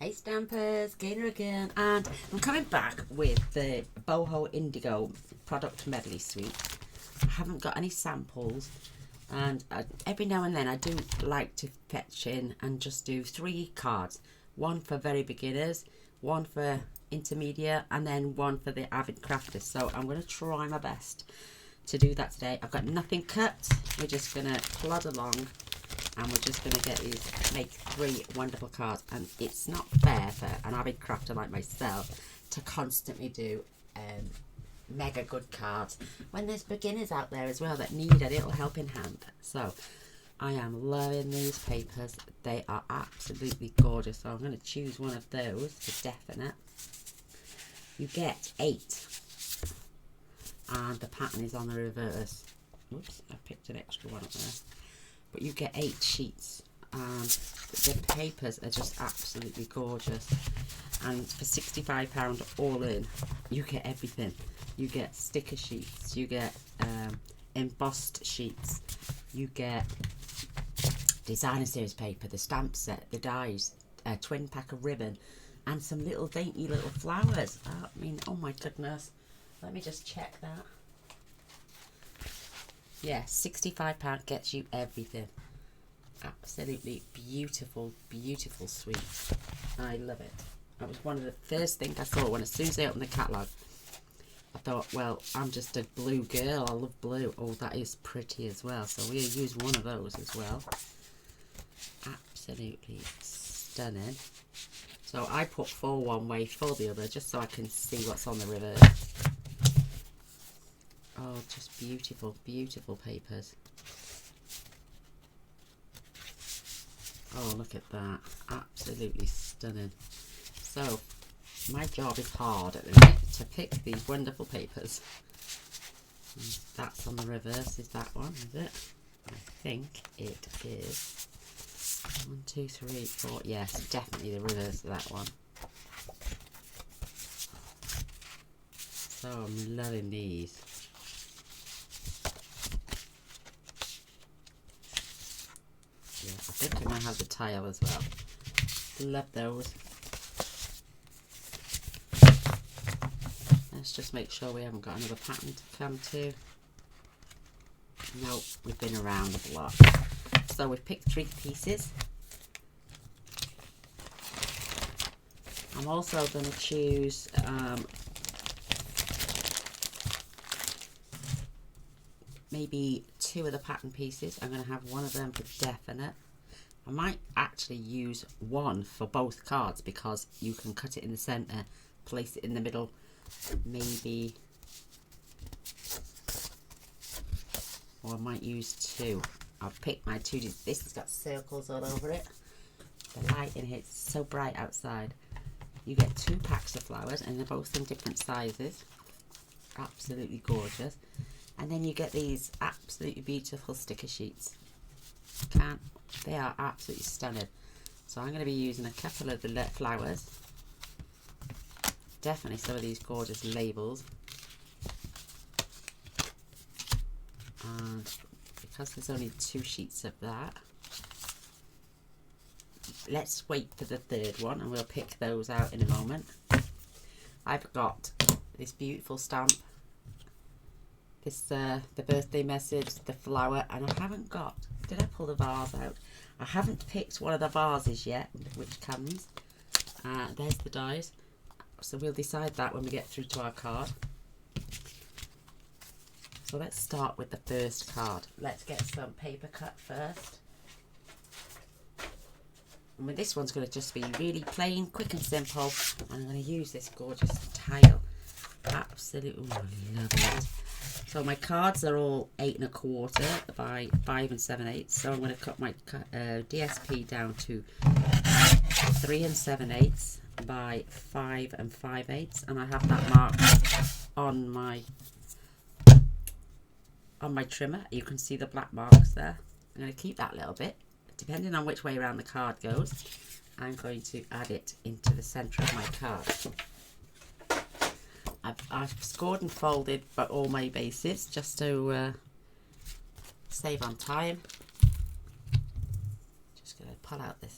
Hey Stampers, Gainer again, and I'm coming back with the Boho Indigo product medley suite. I haven't got any samples, and every now and then I do like to fetch in and just do 3 cards. One for very beginners, one for intermediate, and then one for the avid crafters. So I'm going to try my best to do that today. I've got nothing cut, we're just going to plod along. And we're just going to make 3 wonderful cards. And it's not fair for an avid crafter like myself to constantly do mega good cards when there's beginners out there as well that need a little helping hand. So I am loving these papers. They are absolutely gorgeous. So I'm going to choose one of those for definite. You get 8. And the pattern is on the reverse. Oops, I picked an extra one up there. But you get 8 sheets, and the papers are just absolutely gorgeous. And for £65 all in, you get everything. You get sticker sheets, you get embossed sheets, you get designer series paper, the stamp set, the dies, a twin pack of ribbon, and some little dainty little flowers. I mean, oh my goodness. Let me just check that. Yeah, £65 gets you everything. Absolutely beautiful, beautiful suite. I love it. That was one of the first things I saw as soon as I opened the catalogue. I thought, well, I'm just a blue girl. I love blue. Oh, that is pretty as well. So we'll use one of those as well. Absolutely stunning. So I put 4 one way, 4 the other, just so I can see what's on the reverse. Oh, just beautiful, beautiful papers. Oh, look at that. Absolutely stunning. So, my job is hard at the minute to pick these wonderful papers. And that's on the reverse, is that one, is it? I think it is. 1, 2, 3, 4. Yes, definitely the reverse of that one. So, I'm loving these. Yeah, I think I'm going to have the tile as well. Love those. Let's just make sure we haven't got another pattern to come to. Nope, we've been around a lot. So we've picked 3 pieces. I'm also going to choose maybe 2 of the pattern pieces. I'm going to have one of them for definite. I might actually use one for both cards because you can cut it in the centre, place it in the middle, maybe, or I might use 2. I'll pick my 2. This has got circles all over it. The light in here is so bright outside. You get 2 packs of flowers and they're both in different sizes. Absolutely gorgeous. And then you get these absolutely beautiful sticker sheets. They are absolutely stunning. So I'm going to be using a couple of the flowers. Definitely some of these gorgeous labels. And because there's only 2 sheets of that, let's wait for the 3rd one and we'll pick those out in a moment. I've got this beautiful stamp. This the birthday message, the flower, and I haven't got, did I pull the vase out? I haven't picked one of the vases yet, which comes. There's the dies. So we'll decide that when we get through to our card. So let's start with the first card. Let's get some paper cut first. And with this one's going to just be really plain, quick and simple. And I'm going to use this gorgeous tile. Absolutely, oh, I love it. So my cards are all 8 1/4 by 5 7/8. So I'm going to cut my DSP down to 3 7/8 by 5 5/8, and I have that marked on my trimmer. You can see the black marks there. I'm going to keep that little bit. Depending on which way around the card goes, I'm going to add it into the centre of my card. I've scored and folded but all my bases just to save on time. Just going to pull out this.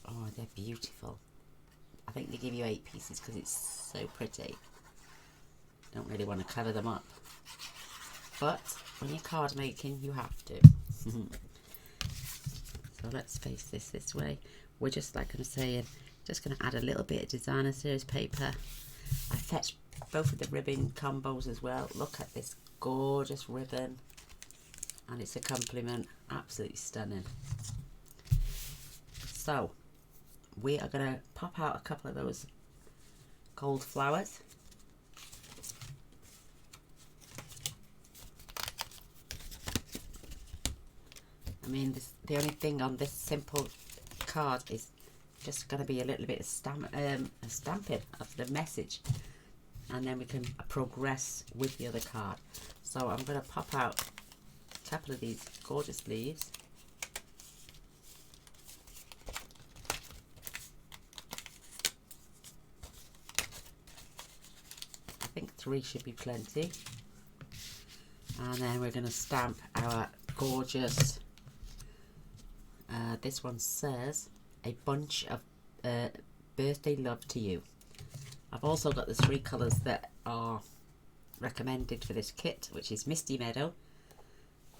Oh, they're beautiful. I think they give you 8 pieces because it's so pretty. Don't really want to cover them up, but when you're card making you have to. So let's face this way. We're just, like I'm saying, just going to add a little bit of designer series paper. I fetched both of the ribbon combos as well. Look at this gorgeous ribbon, and it's a compliment. Absolutely stunning. So we are going to pop out a couple of those gold flowers. I mean, the only thing on this simple card is just going to be a little bit of stamping of the message, and then we can progress with the other card. So I'm going to pop out a couple of these gorgeous leaves. I think 3 should be plenty. And then we're going to stamp our gorgeous, this one says, a bunch of birthday love to you. I've also got the 3 colours that are recommended for this kit, which is Misty Meadow,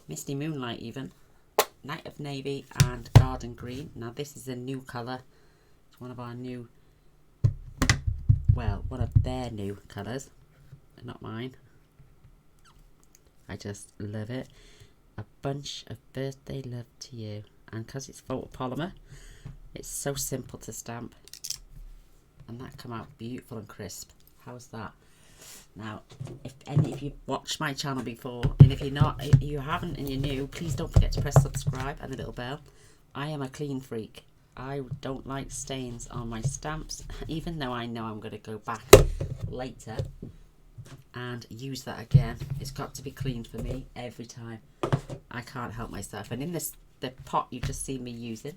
Misty Moonlight even, Night of Navy and Garden Green. Now this is a new colour. It's one of our new, well, one of their new colours, not mine. I just love it. A bunch of birthday love to you. And because it's photopolymer, it's so simple to stamp, and that come out beautiful and crisp. How's that? Now, if any of you watched my channel before, and if you're not, if you haven't and you're new, please don't forget to press subscribe and the little bell. I am a clean freak. I don't like stains on my stamps, even though I know I'm going to go back later and use that again. It's got to be clean for me every time. I can't help myself. And in the pot you've just seen me using,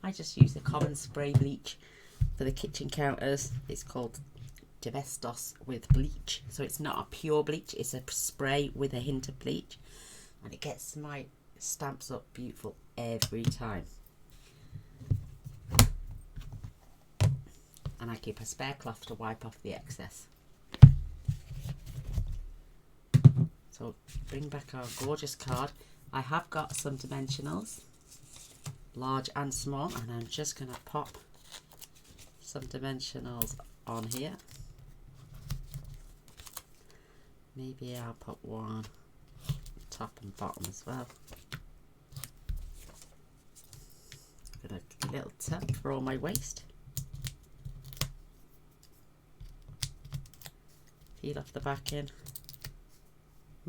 I just use the common spray bleach for the kitchen counters. It's called Domestos with bleach, so it's not a pure bleach, it's a spray with a hint of bleach, and it gets my stamps up beautiful every time. And I keep a spare cloth to wipe off the excess. So bring back our gorgeous card. I have got some dimensionals, large and small, and I'm just going to pop some dimensionals on here. Maybe I'll put one top and bottom as well. Got a little tuck for all my waste. Peel off the back end.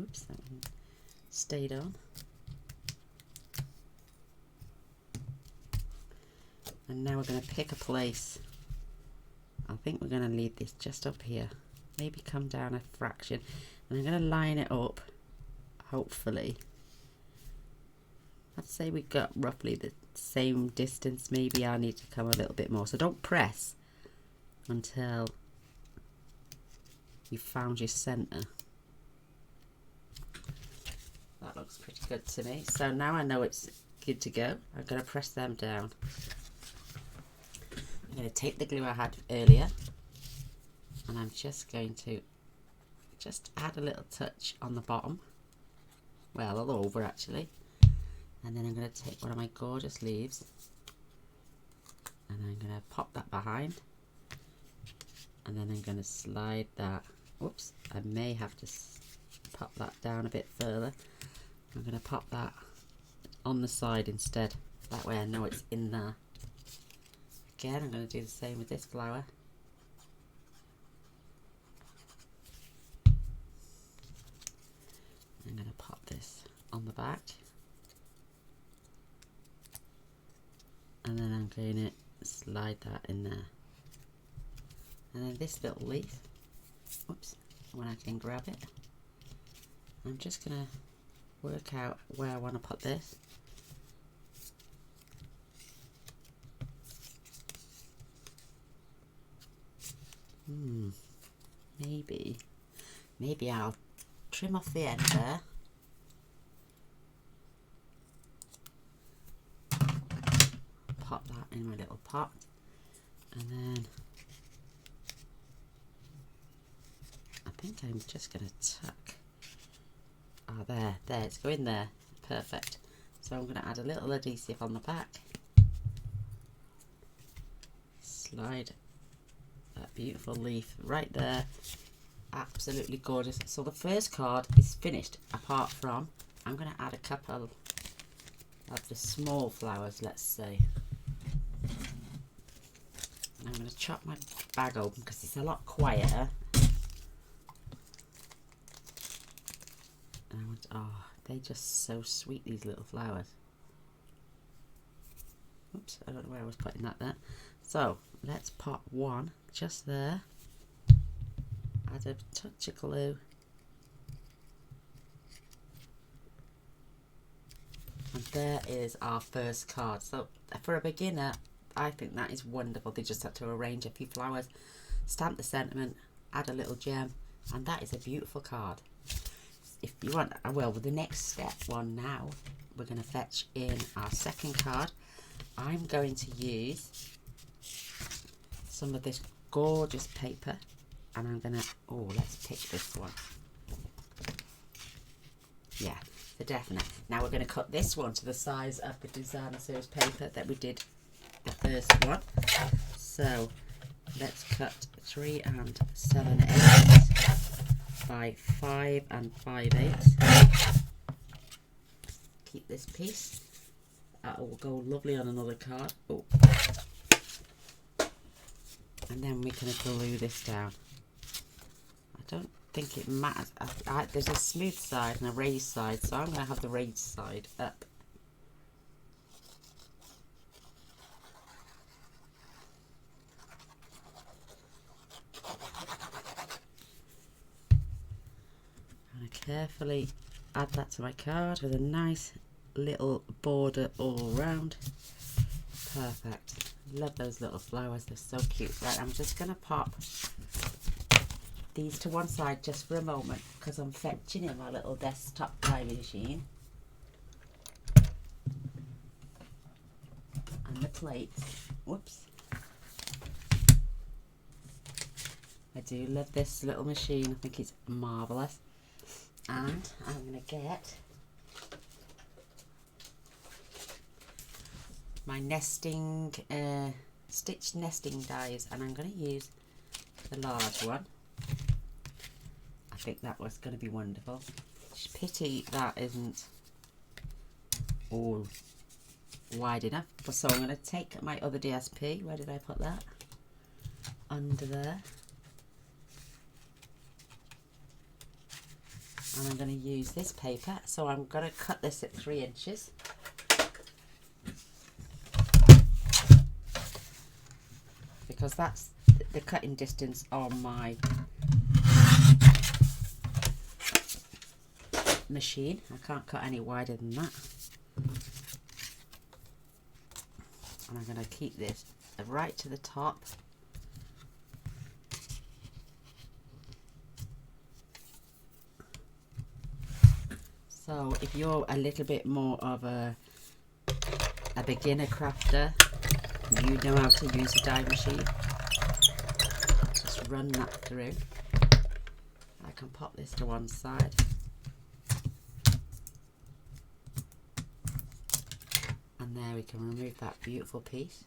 Oops, that one stayed on. And now we're going to pick a place. I think we're going to leave this just up here. Maybe come down a fraction. And I'm going to line it up, hopefully. Let's say we got roughly the same distance. Maybe I need to come a little bit more. So don't press until you've found your centre. That looks pretty good to me. So now I know it's good to go. I'm going to press them down. I'm going to take the glue I had earlier, and I'm just going to add a little touch on the bottom, well, all over actually, and then I'm going to take one of my gorgeous leaves and I'm going to pop that behind, and then I'm going to slide that, whoops, I may have to pop that down a bit further. I'm going to pop that on the side instead, that way I know it's in there. Again, I'm going to do the same with this flower. I'm going to pop this on the back, and then I'm going to slide that in there. And then this little leaf, whoops, when I can grab it, I'm just going to work out where I want to put this. Maybe I'll trim off the end there. Pop that in my little pot, and then think I'm just going to tuck. Ah, there, it's going there. Perfect. So I'm going to add a little adhesive on the back. Slide that beautiful leaf right there. Absolutely gorgeous. So the first card is finished, apart from I'm going to add a couple of the small flowers, let's say. And I'm going to chop my bag open because it's a lot quieter. And I want, oh, they're just so sweet, these little flowers. Oops, I don't know where I was putting that there. So let's pop one just there. Add a touch of glue. And there is our first card. So for a beginner, I think that is wonderful. They just have to arrange a few flowers, stamp the sentiment, add a little gem, and that is a beautiful card. If you want, well, with the next step one now, we're going to fetch in our second card. I'm going to use some of this gorgeous paper, and I'm going to, oh, let's pick this one. Yeah, for definite. Now we're going to cut this one to the size of the designer series paper that we did the first one. So let's cut 3 7/8 by 5 5/8. Keep this piece. That will go lovely on another card. Oh. And then we can glue this down. I don't think it matters. There's a smooth side and a raised side, so I'm going to have the raised side up. And I carefully add that to my card with a nice little border all around. Perfect. Love those little flowers, they're so cute. Right, I'm just going to pop these to one side just for a moment because I'm fetching in my little desktop die machine. And the plates. Whoops. I do love this little machine, I think it's marvellous. And I'm going to get my nesting, stitched nesting dies, and I'm going to use the large one. I think that was going to be wonderful. Pity that isn't all wide enough. So I'm going to take my other DSP. Where did I put that? Under there. And I'm going to use this paper. So I'm going to cut this at 3 inches. Because that's the cutting distance on my machine. I can't cut any wider than that. And I'm going to keep this right to the top. So if you're a little bit more of a beginner crafter, you know how to use a die machine, just run that through. I can pop this to one side. And there we can remove that beautiful piece.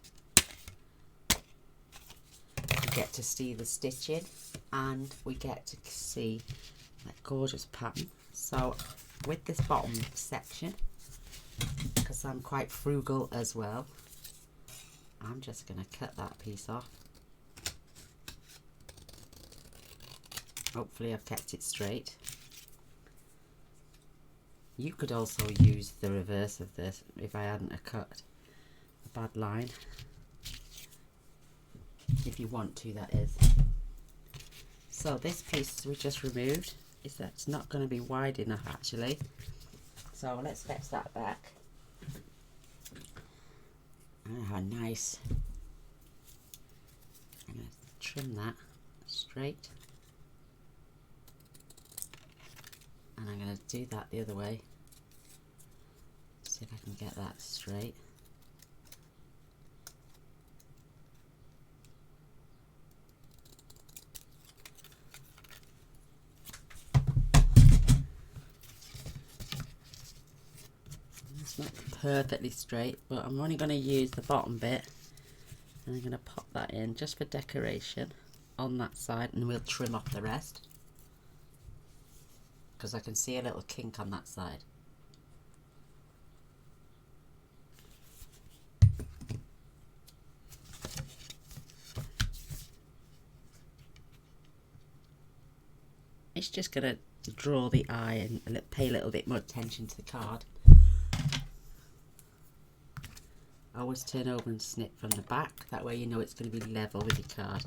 We get to see the stitching and we get to see that gorgeous pattern. So with this bottom section, because I'm quite frugal as well, I'm just going to cut that piece off. Hopefully I've kept it straight. You could also use the reverse of this if I hadn't cut a bad line. If you want to, that is. So this piece we just removed, that's not going to be wide enough actually. So let's fetch that back. How nice. I'm going to trim that straight. And I'm going to do that the other way. See if I can get that straight. perfectly straight, but I'm only going to use the bottom bit, and I'm going to pop that in just for decoration on that side, and we'll trim off the rest because I can see a little kink on that side. It's just going to draw the eye and pay a little bit more attention to the card. Always turn over and snip from the back, that way you know it's going to be level with your card.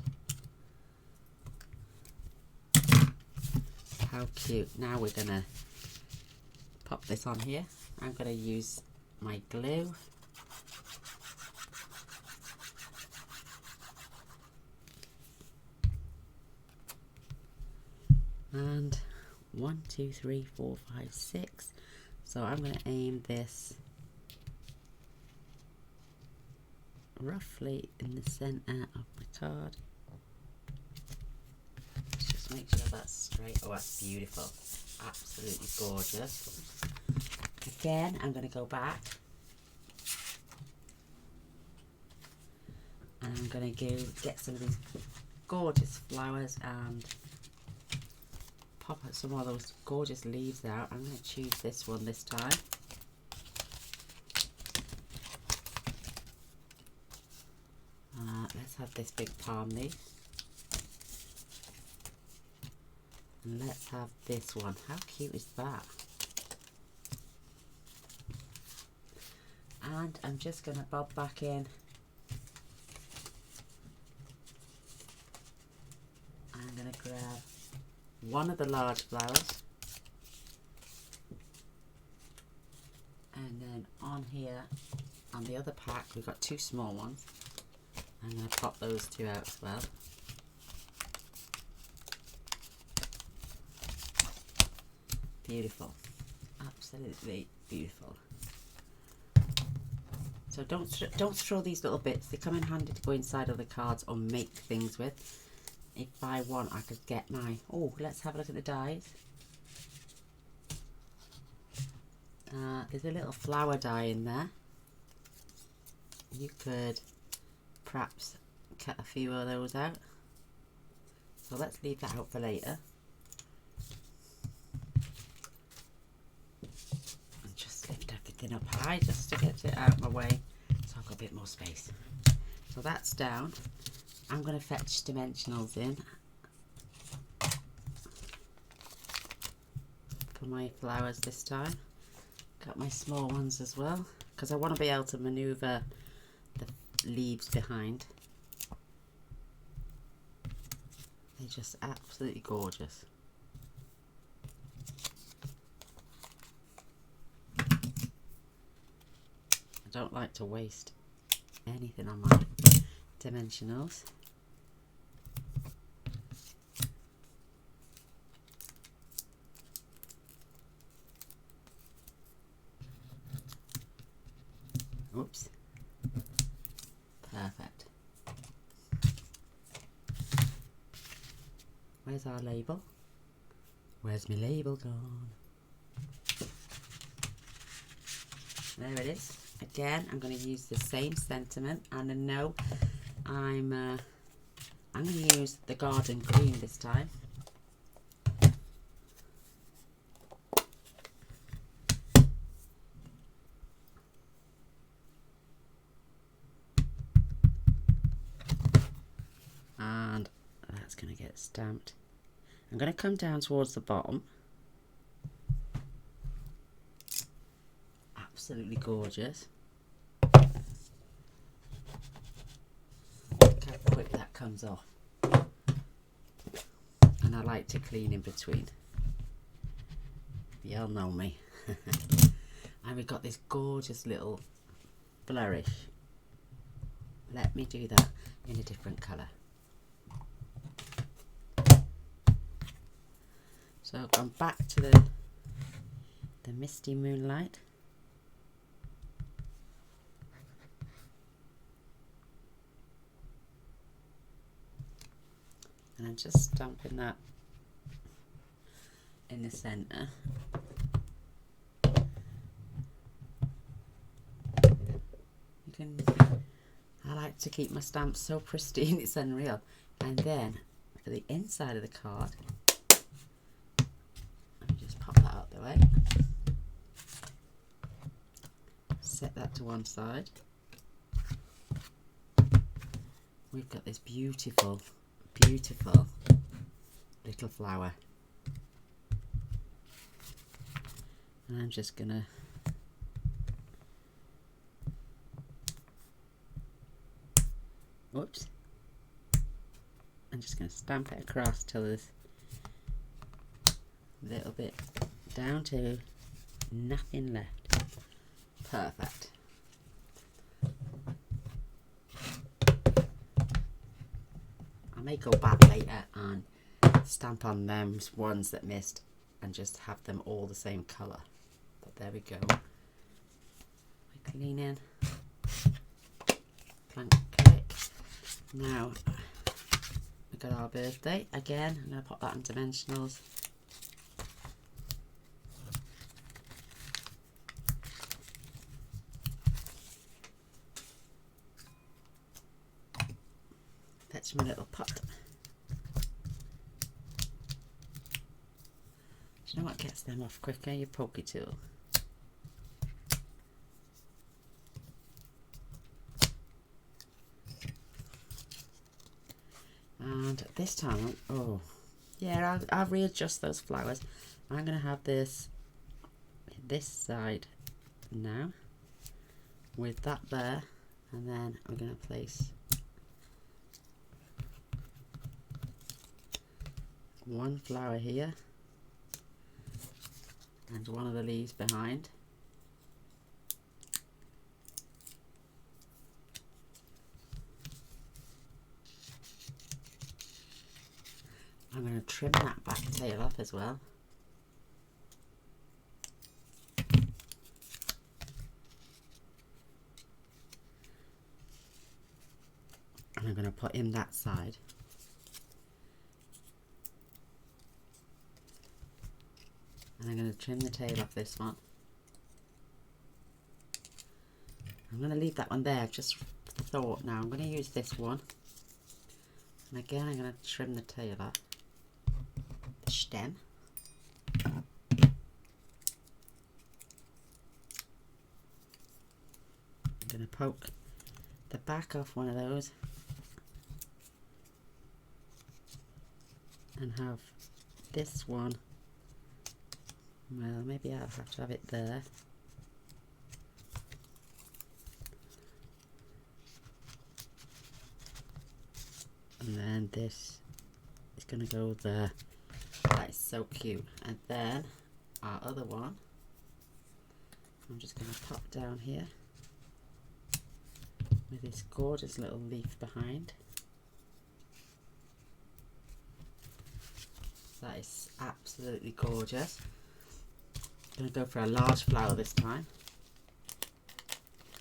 How cute. Now we're going to pop this on here. I'm going to use my glue. And 1, 2, 3, 4, 5, 6. So I'm going to aim this roughly in the centre of my card. Let's just make sure that's straight. Oh, that's beautiful. Absolutely gorgeous. Again, I'm going to go back and I'm going to get some of these gorgeous flowers and pop some of those gorgeous leaves out. I'm going to choose this one this time. Let's have this big palm leaf. And let's have this one. How cute is that? And I'm just going to bob back in. I'm going to grab one of the large flowers. And then on here, on the other pack, we've got 2 small ones. I'm going to pop those 2 out as well. Beautiful. Absolutely beautiful. So don't throw these little bits. They come in handy to go inside other cards or make things with. If I want, I could get my... Oh, let's have a look at the dies. There's a little flower die in there. You could perhaps cut a few of those out. So let's leave that out for later. And just lift everything up high just to get it out of my way so I've got a bit more space. So that's down. I'm going to fetch dimensionals in for my flowers this time. Got my small ones as well because I want to be able to manoeuvre the leaves behind. They're just absolutely gorgeous. I don't like to waste anything on my dimensionals. Oops. Perfect. Where's our label? Where's my label gone? There it is. Again, I'm going to use the same sentiment, and I know I'm going to use the garden green this time. And that's going to get stamped. I'm going to come down towards the bottom. Absolutely gorgeous. Look how quick that comes off. And I like to clean in between. You all know me. And we've got this gorgeous little flourish. Let me do that in a different colour. So I'm back to the misty moonlight. And I'm just stamping that in the centre. I like to keep my stamps so pristine, it's unreal. And then for the inside of the card, let me just pop that out the way. Set that to one side. We've got this beautiful, beautiful little flower. And I'm just gonna whoops. I'm just going to stamp it across till there's a little bit down to nothing left. Perfect. I may go back later and stamp on them ones that missed and just have them all the same colour. But there we go. Clean in. Clank click. Now we got our birthday again. I'm going to pop that in dimensionals. Fetch my little pot. Do you know what gets them off quicker? Your pokey tool. And this time, oh yeah, I'll readjust those flowers. I'm going to have this side now with that there, and then I'm going to place one flower here and one of the leaves behind. I'm going to trim that back tail off as well. And I'm going to put in that side. And I'm going to trim the tail off this one. I'm going to leave that one there, just for thought. Now I'm going to use this one. And again I'm going to trim the tail off. The stem. I'm going to poke the back off one of those. And have this one, well, maybe I'll have to have it there. And then this is going to go there. That is so cute. And then our other one, I'm just going to pop down here with this gorgeous little leaf behind. That is absolutely gorgeous. I'm going to go for a large flower this time,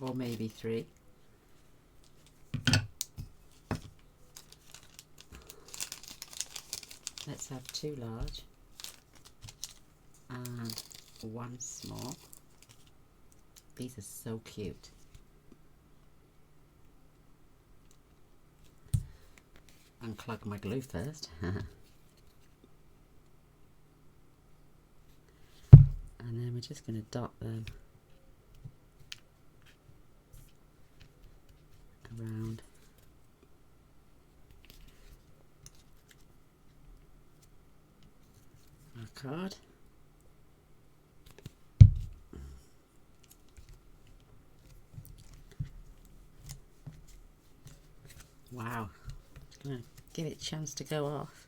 or maybe 3. Let's have 2 large and 1 small. These are so cute. Unclog my glue first. And then we're just going to dot them around our card. Wow, just going to give it a chance to go off.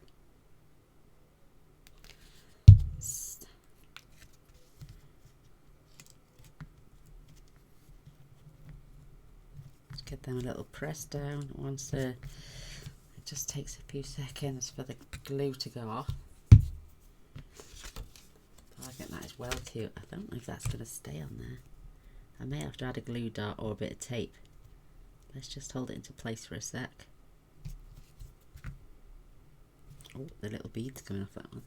Get them a little press down once it just takes a few seconds for the glue to go off. I think that is well cute. I don't know if that's going to stay on there. I may have to add a glue dot or a bit of tape. Let's just hold it into place for a sec. Oh, the little beads coming off that one.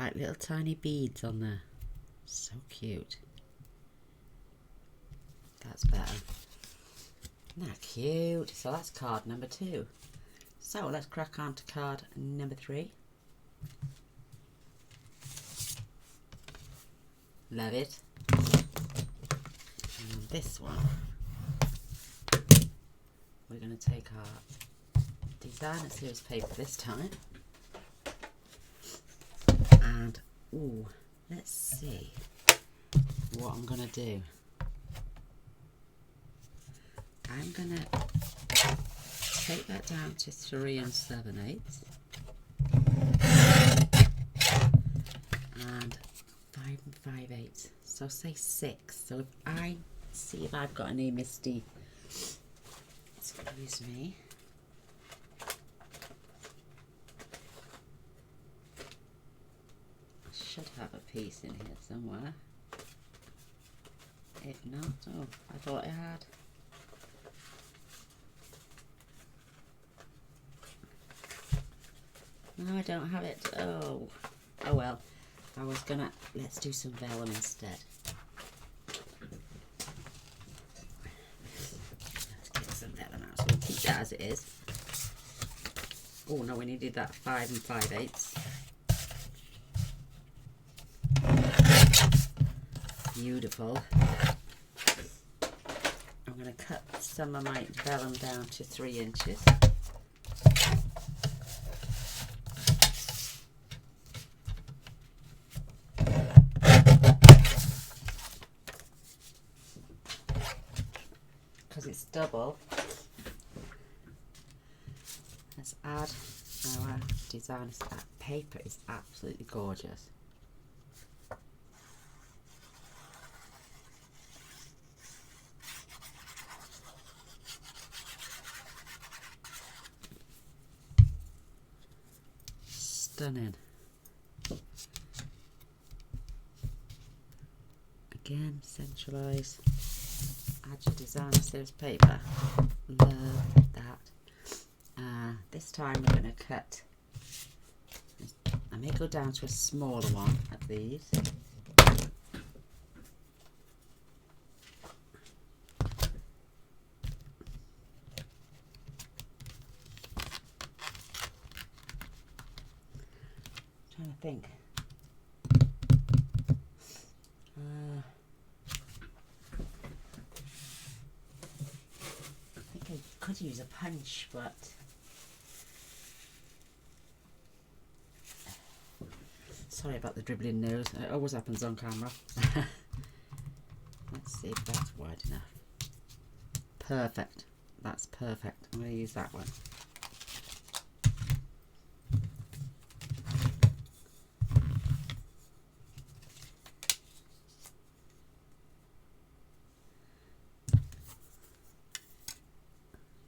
like little tiny beads on there. So cute. That's better. Isn't that cute? So that's card number 2. So let's crack on to card number 3. Love it. And this one, we're going to take our designer series paper this time. And, ooh, let's see what I'm going to do. I'm going to take that down to 3 7/8 and 5 5/8. So say 6. So if I see if I've got any misty, excuse me. I should have a piece in here somewhere. If not, oh, I thought I had. No, I don't have it. Oh well. I was gonna, let's do some vellum instead. Let's get some vellum out. So we'll keep that as it is. Oh no, we needed that 5 5/8. Beautiful. I'm gonna cut some of my vellum down to 3 inches. Because it's double, let's add our designer's paper. Is absolutely gorgeous. Stunning. Again, centralise. Add your designer series paper. Love that. This time we're going to cut. I may go down to a smaller one of these. Trying to think. I could use a punch, but sorry about the dribbling nose. It always happens on camera. Let's see if that's wide enough. Perfect. That's perfect. I'm going to use that one.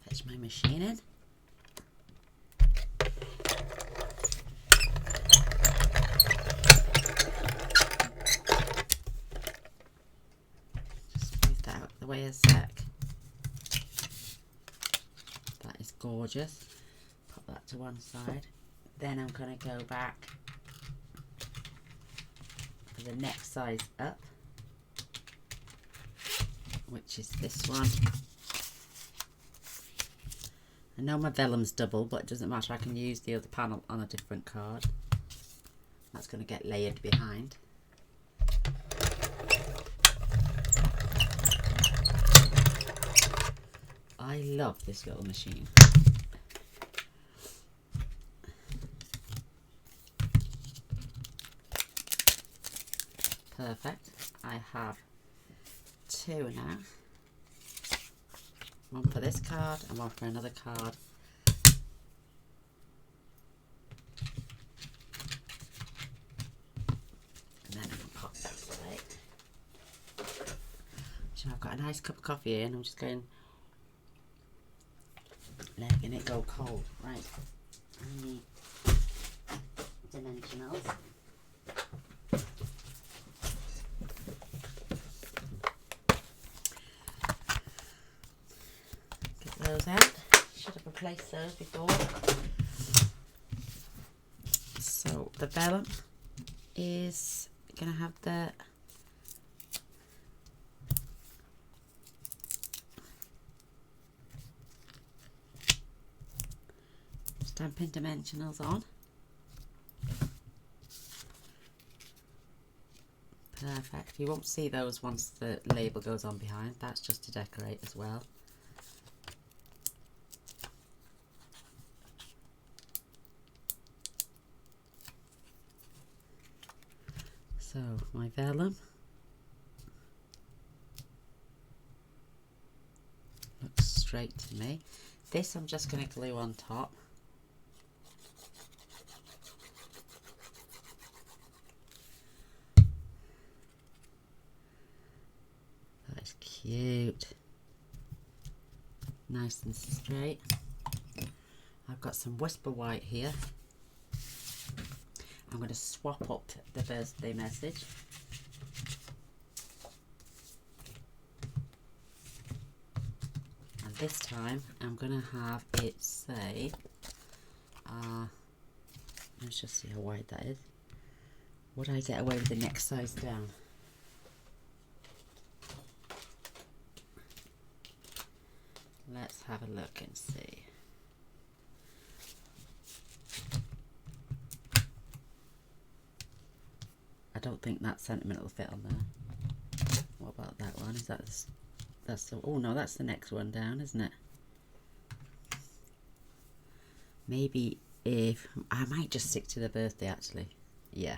Fetch my machine in. Just move that out of the way a sec. That is gorgeous. Put that to one side. Then I'm going to go back for the next size up, which is this one. I know my vellum's double, but it doesn't matter. I can use the other panel on a different card. That's going to get layered behind. I love this little machine. Perfect. I have 2 now. One for this card and one for another card. And then I can pop that away. So I've got a nice cup of coffee here and I'm just going, letting it go cold. Right. I need dimensionals. Those out. Should have replaced those before. So the vellum is going to have the Stampin' Dimensionals on. Perfect. You won't see those once the label goes on behind. That's just to decorate as well. So my vellum looks straight to me. This I'm just going to glue on top. That is cute. Nice and straight. I've got some Whisper White here. I'm going to swap up the birthday message. And this time I'm going to have it say, let's just see how wide that is. Would I get away with the next size down? Let's have a look and see. I don't think that sentiment will fit on there. What about that one? Is that that's the, oh no, that's the next one down, isn't it? Maybe if I might just stick to the birthday actually. Yeah,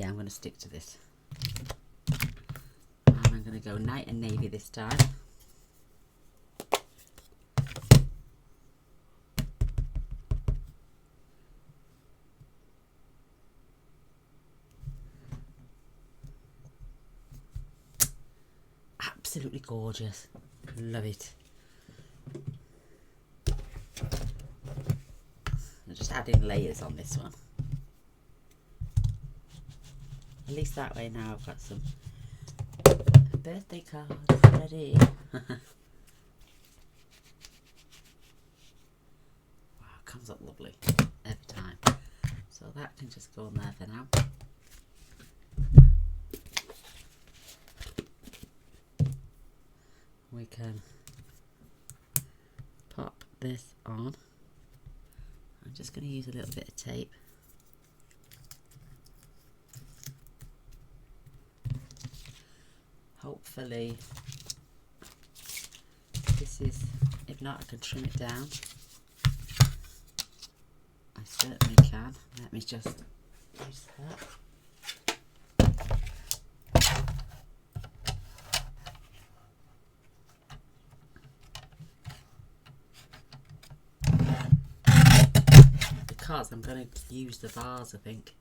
I'm going to stick to this. And I'm going to go night and navy this time. Absolutely gorgeous. Love it. I'm just adding layers on this one. At least that way now I've got some birthday cards ready. Wow, it comes up lovely every time. So that can just go on there for now. We can pop this on. I'm just going to use a little bit of tape. Hopefully this is, if not I can trim it down. I certainly can. Let me just use that. Because I'm going to use the vase, I think,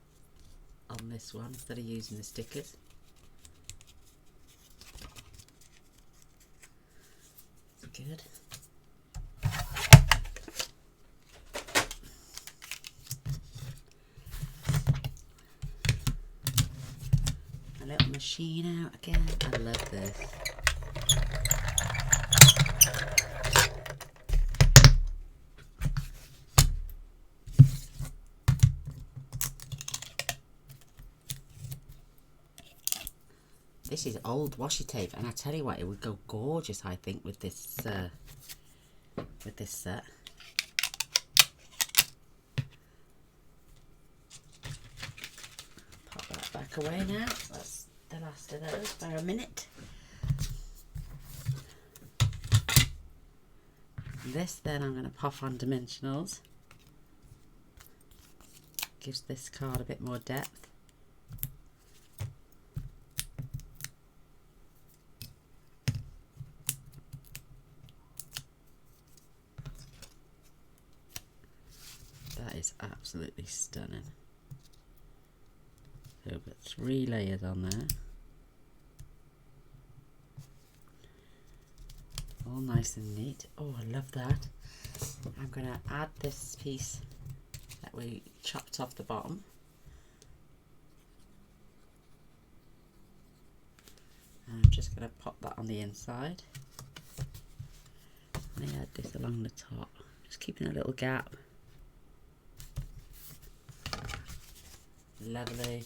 on this one instead of using the stickers. Good. A little machine out again. I love this. This is old washi tape, and I tell you what, it would go gorgeous, I think, with this set. Pop that back away now. That's the last of those for a minute. This then I'm going to pop on dimensionals. Gives this card a bit more depth. That is absolutely stunning. So we've got 3 layers on there. All nice and neat. Oh, I love that. I'm going to add this piece that we chopped off the bottom. And I'm just going to pop that on the inside. And I add this along the top, just keeping a little gap. Lovely.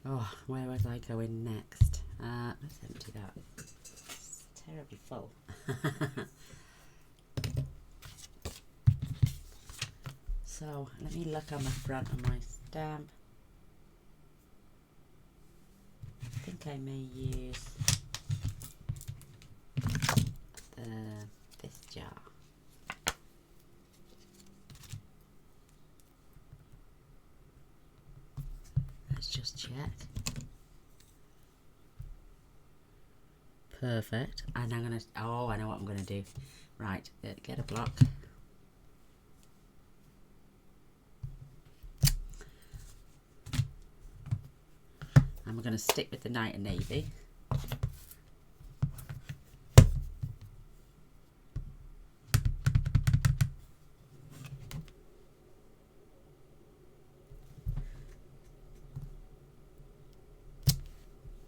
Oh, where was I going next? Let's empty that. It's terribly full. So let me look on the front of my stamp. I think I may use this jar. Let's just check. Perfect. And I'm gonna, oh, I know what I'm gonna do. Right, get a block. And we're gonna stick with the Night and Navy.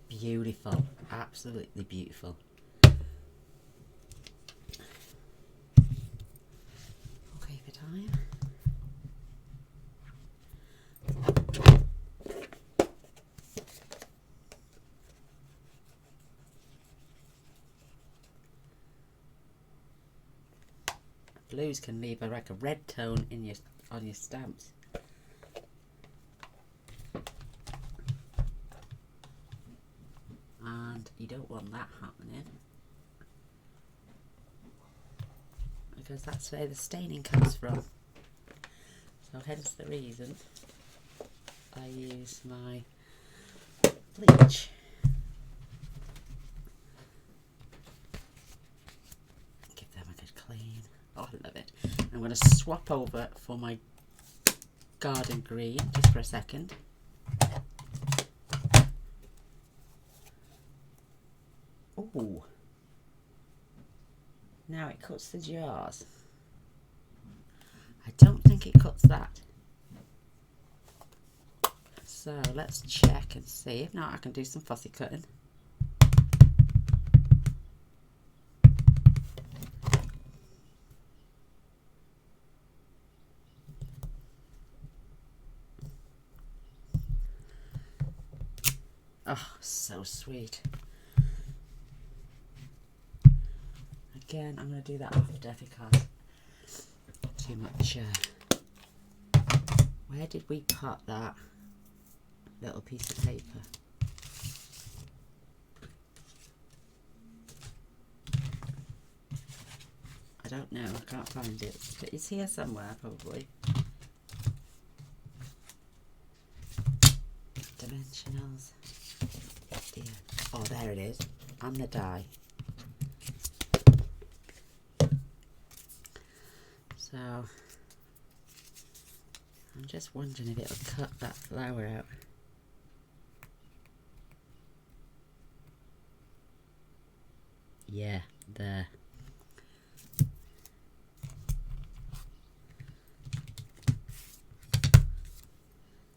Beautiful, absolutely beautiful. Okay for time. Blues can leave like a red tone in your on your stamps. And you don't want that happening, because that's where the staining comes from. So hence the reason I use my bleach. Give them a good clean. Oh, I love it. I'm going to swap over for my garden green just for a second. Ooh. Now it cuts the jars. I don't think it cuts that. So let's check and see. If not, I can do some fussy cutting. Oh, so sweet. Again, I'm going to do that after because too much. Where did we put that little piece of paper? I don't know, I can't find it. But it's here somewhere, probably. Dimensionals. Dear. Oh, there it is. And the die. So, I'm just wondering if it'll cut that flower out. Yeah, there.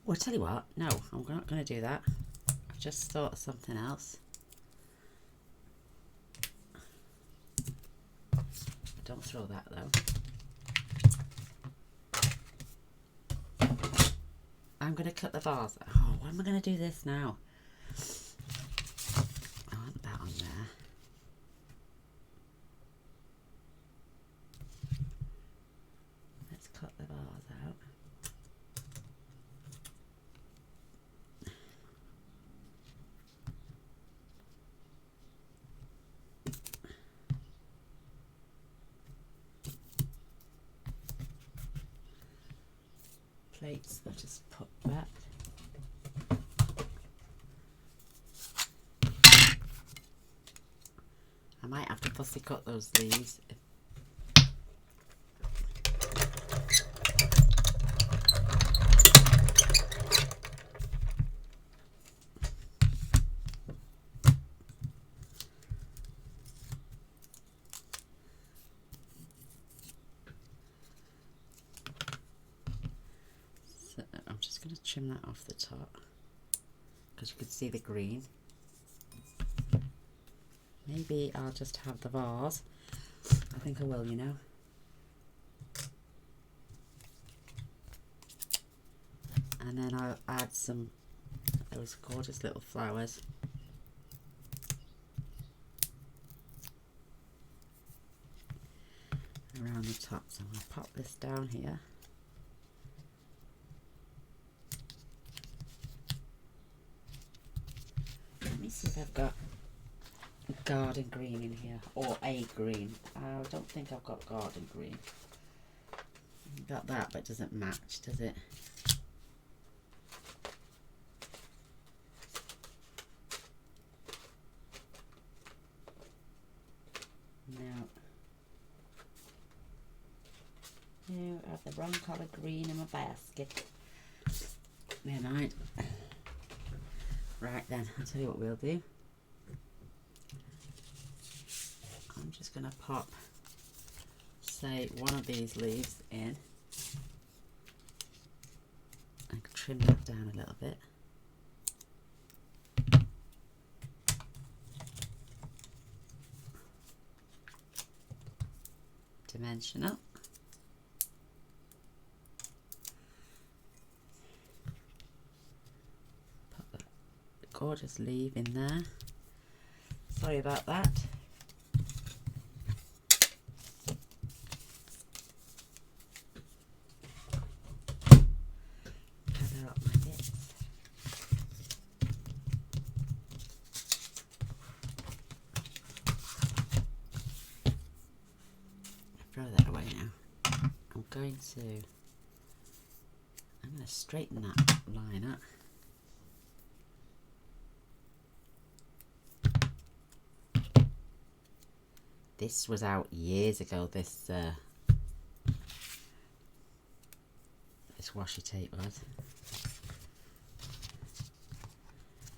Well, I'll tell you what, no, I'm not going to do that. I've just thought of something else. Don't throw that though. I'm going to cut the vase. Oh, why am I going to do this now? I want that on there. Let's cut the vase out. Plates, I'll just put back. I might have to fussy cut those leaves. So I'm just going to trim that off the top because you can see the green. Maybe I'll just have the vase. I think I will, you know. And then I'll add some of those gorgeous little flowers. Around the top. So I'm going to pop this down here. Let me see if I've got garden green in here, or a green. I don't think I've got garden green. Got that, but it doesn't match, does it? No. No, I have the wrong colour green in my basket. Never mind. Right then, I'll tell you what we'll do. I'm just going to pop, say, one of these leaves in. I can trim that down a little bit. Dimensional. Pop that gorgeous leaf in there. Sorry about that. Gather up my bits. Throw that away now. I'm going to straighten that line up. This was out years ago, this washi tape was.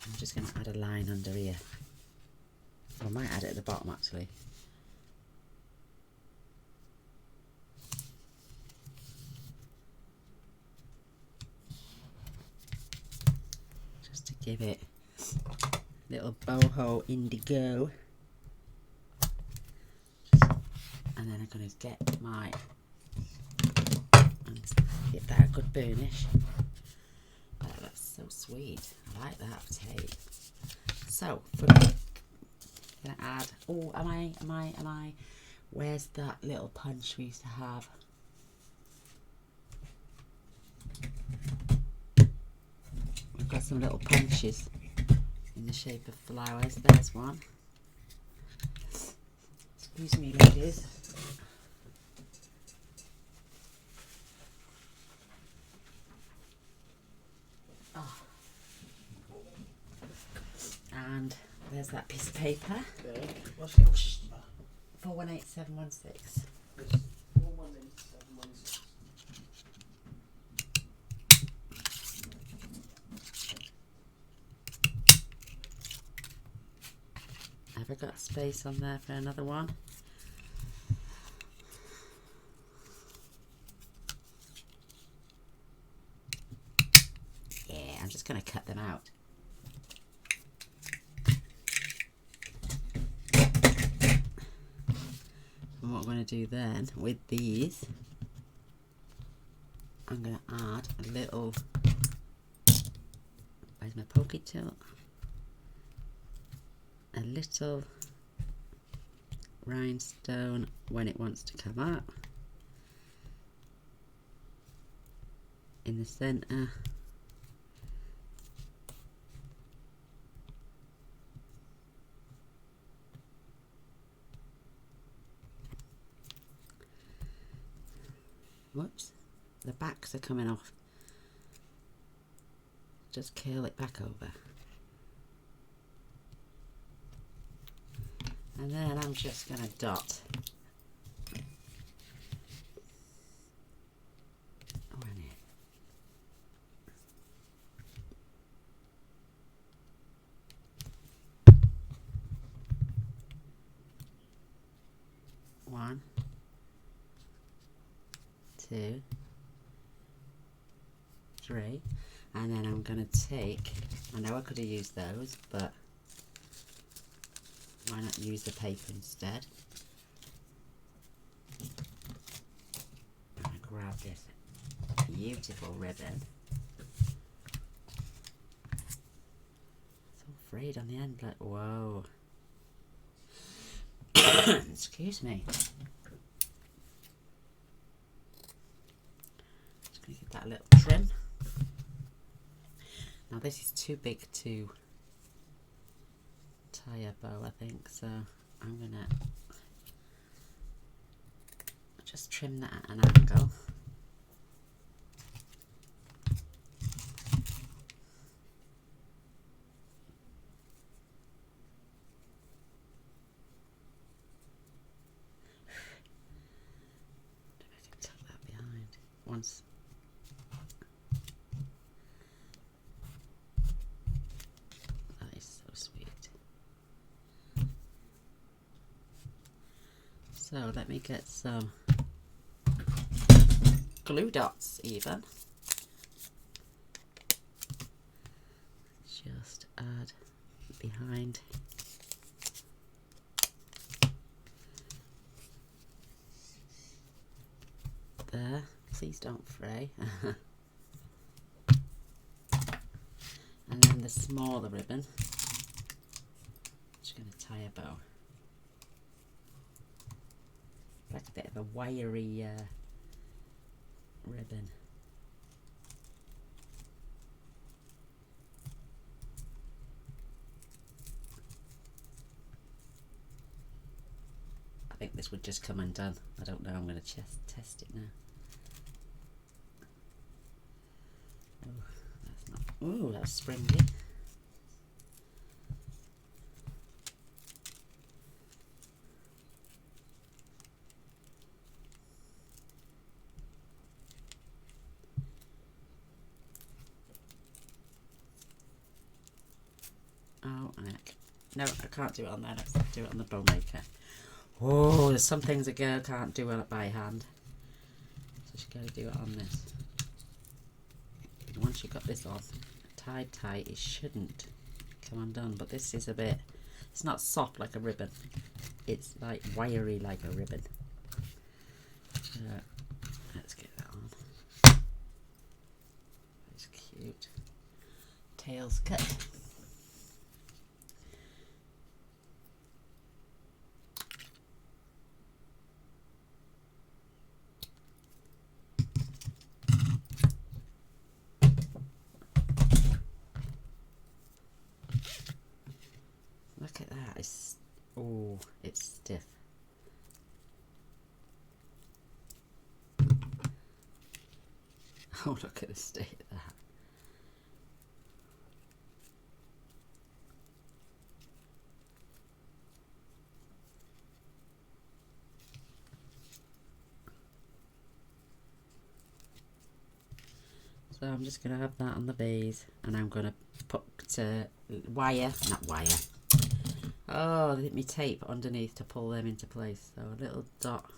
I'm just going to add a line under here. I might add it at the bottom actually. Just to give it a little boho indigo. And then I'm going to get give that a good burnish. Oh, that's so sweet. I like that tape. So for me, I'm going to add. Oh, am I? Where's that little punch we used to have? We've got some little punches in the shape of flowers. There's one. Excuse me, ladies. Oh. And there's that piece of paper. Okay. What's your number? 418716. 418716. Have I got space on there for another one? Yeah, I'm just going to cut them out. And what I'm going to do then with these, I'm going to add a little, where's my pokey tool? A little rhinestone when it wants to come out in the center. Whoops, the backs are coming off. Just curl it back over. And then I'm just going to dot around here. One, two, three, and then I'm going to take, I know I could have used those, but why not use the paper instead? I'm going to grab this beautiful ribbon frayed on the end, like, whoa. Excuse me. Just going to give that a little trim. Now this is too big to tie a bow, I think, so I'm going to just trim that at an angle. Once that is so sweet. So let me get some glue dots even. Just add behind there. Please don't fray. And then the smaller ribbon, just going to tie a bow. Like a bit of a wiry ribbon. I think this would just come undone. I don't know, I'm going to test it now. Ooh, that's springy. Oh, no, I can't do it on there. Let's do it on the bow maker. Oh, there's some things a girl can't do by hand. So she's got to do it on this. Once you've got this on tied tight, it shouldn't come undone, but this is a bit, it's not soft like a ribbon, it's like wiry like a ribbon. Let's get that on. It's cute. Tails cut. Look at that, it's, oh, it's stiff. Oh, look at the state of that. So I'm just going to have that on the base, and I'm going to put not wire. Oh, let me tape underneath to pull them into place. So a little dot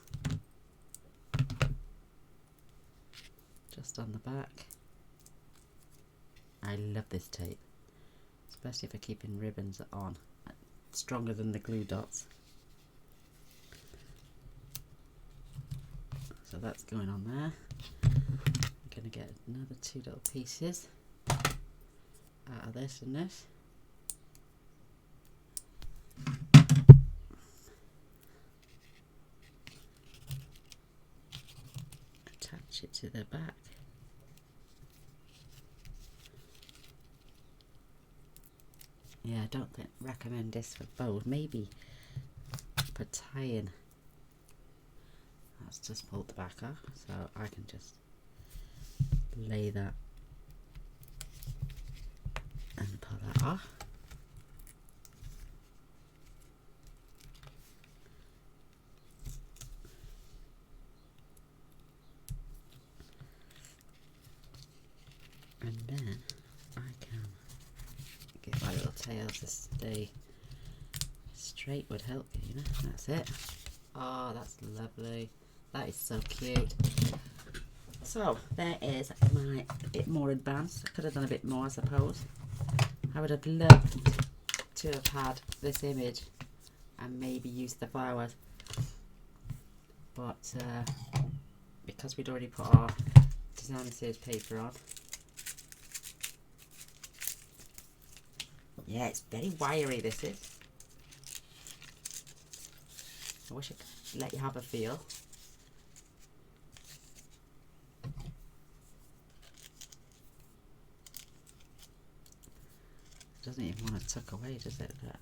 just on the back. I love this tape, especially for keeping ribbons on. It's stronger than the glue dots. So that's going on there. I'm going to get another 2 little pieces out of this and this. Attach it to the back. Yeah, I don't recommend this for bows. Maybe for tying. That's just pulled the back off, so I can just lay that and pull that off. And then I can get my little tail to stay straight would help you, know. That's it. Oh, that's lovely. That is so cute. So there is my a bit more advanced. I could have done a bit more, I suppose. I would have loved to have had this image and maybe used the flowers, but because we'd already put our designer series paper on, yeah, Yeah, it's very wiry, this is. I wish I could let you have a feel. Doesn't even want to tuck away, does it? Look.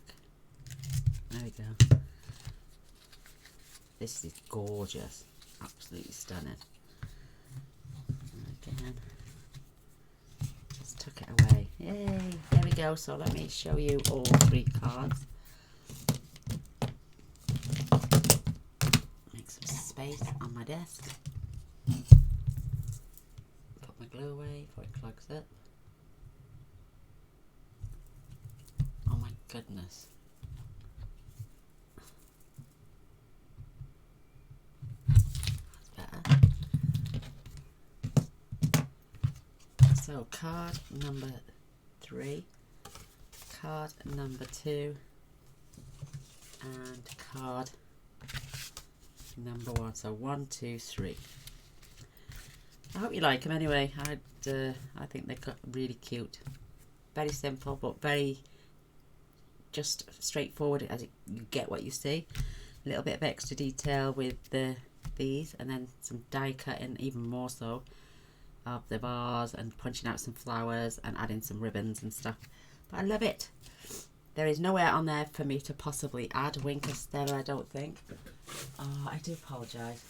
There we go. This is gorgeous. Absolutely stunning. And again, let's tuck it away. Yay! There we go. So let me show you all 3 cards. Make some space on my desk. Put my glue away before it clogs up. Oh my goodness. That's better. So card number 3, card number 2, and card number 1. So 1, 2, 3. I hope you like them anyway. I think they're really cute. Very simple, but very just straightforward, as you get what you see. A little bit of extra detail with these, and then some die cutting, even more so, of the bars, and punching out some flowers and adding some ribbons and stuff. But I love it. There is nowhere on there for me to possibly add Wink of Stella, I don't think. Oh, I do apologise.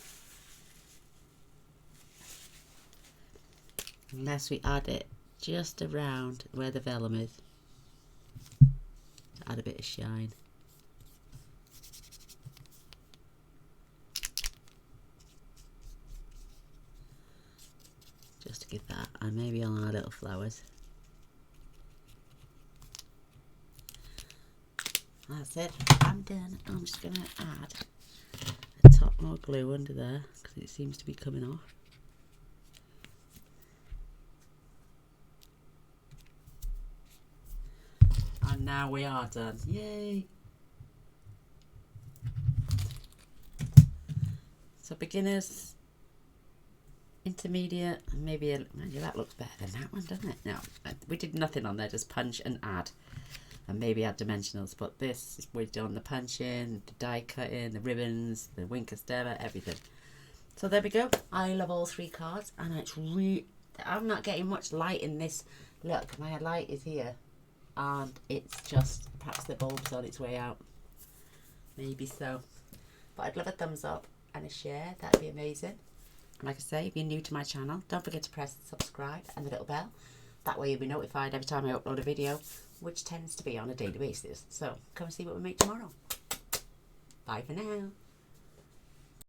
Unless we add it just around where the vellum is. To add a bit of shine. Just to give that, and maybe on our little flowers. That's it. I'm done. I'm just going to add a top more glue under there because it seems to be coming off. And now we are done. Yay! So beginners, intermediate, and maybe that looks better than that one, doesn't it? No, we did nothing on there, just punch and add. And maybe add dimensionals, but this, we've done the punching, the die cutting, the ribbons, the Wink of Stella, everything. So there we go. I love all 3 cards, and it's really, I'm not getting much light in this. Look, my light is here, and it's just, perhaps the bulb's on its way out. Maybe so. But I'd love a thumbs up and a share, that'd be amazing. And like I say, if you're new to my channel, don't forget to press subscribe and the little bell. That way you'll be notified every time I upload a video, which tends to be on a daily basis. So come and see what we make tomorrow. Bye for now.